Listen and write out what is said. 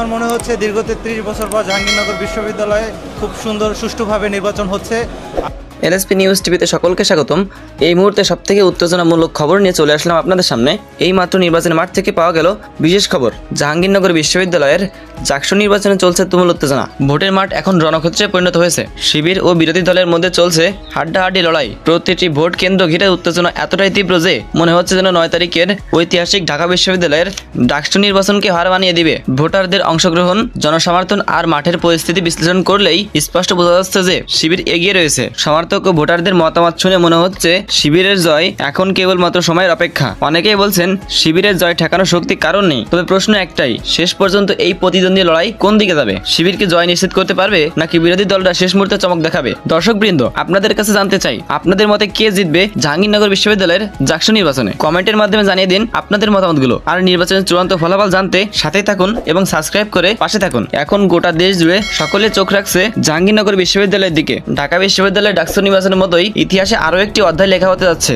আমার মনে হচ্ছে দীর্ঘ 33 বছর পর জাহাঙ্গীরনগর বিশ্ববিদ্যালয়ে খুব সুন্দর সুষ্ঠুভাবে নির্বাচন হচ্ছে। এলএসপি নিউজ টিভিতে সকলকে স্বাগতম। এই মুহূর্তে সবথেকে উত্তেজনামূলক খবর নিয়ে চলে আসলাম আপনাদের সামনে। এই মাত্র নির্বাচনের মাঠ থেকে পাওয়া গেল বিশেষ খবর। জাহাঙ্গীরনগর বিশ্ববিদ্যালয়ের জাকসু নির্বাচনে চলছে তুমুল উত্তেজনা। ভোটের মাঠ এখন রণক্ষেত্রে পরিণত হয়েছে। শিবির ও বিরোধী দলের মধ্যে চলছে হাড্ডাহাড্ডি লড়াই। প্রতিটি ভোট কেন্দ্র ঘিরে উত্তেজনা এতটাই তীব্র যে মনে হচ্ছে যেন 9 তারিখের ঐতিহাসিক ঢাকা বিশ্ববিদ্যালয়ের ডাকসু নির্বাচনকে হার মানিয়ে দিবে। ভোটারদের অংশগ্রহণ, জনসমর্থন আর মাঠের পরিস্থিতি বিশ্লেষণ করলেই স্পষ্ট বোঝা যাচ্ছে যে শিবির এগিয়ে রয়েছে। সমর্থক ও ভোটারদের মতামত শুনে মনে হচ্ছে শিবিরের জয় এখন কেবলমাত্র সময়ের অপেক্ষা। অনেকেই বলছেন শিবিরের জয় ঠেকানোর শক্তি কারণ নেই। তবে প্রশ্ন একটাই, শেষ পর্যন্ত এই প্রতিদ্বন্দ্বী লড়াই কোন দিকে যাবে? শিবির কি জয় নিশ্চিত করতে পারবে নাকি বিরোধী দলরা শেষ মুহূর্তে চমক দেখাবে? দর্শকবৃন্দ, আপনাদের কাছে জানতে চাই আপনাদের মতে কে জিতবে জাহাঙ্গীরনগর বিশ্ববিদ্যালয়ের জাকসু নির্বাচনে? কমেন্টের মাধ্যমে জানিয়ে দিন আপনাদের মতামতগুলো। আর নির্বাচনের চূড়ান্ত ফলাফল জানতে সাথেই থাকুন এবং সাবস্ক্রাইব করে পাশে থাকুন। এখন গোটা দেশ জুড়ে সকলে চোখ রাখছে জাহাঙ্গীরনগর বিশ্ববিদ্যালয়ের দিকে। ঢাকা বিশ্ববিদ্যালয়ের ডাকসু নির্বাচনের মতোই ইতিহাসে আরও একটি অধ্যায় লেখা হতে যাচ্ছে।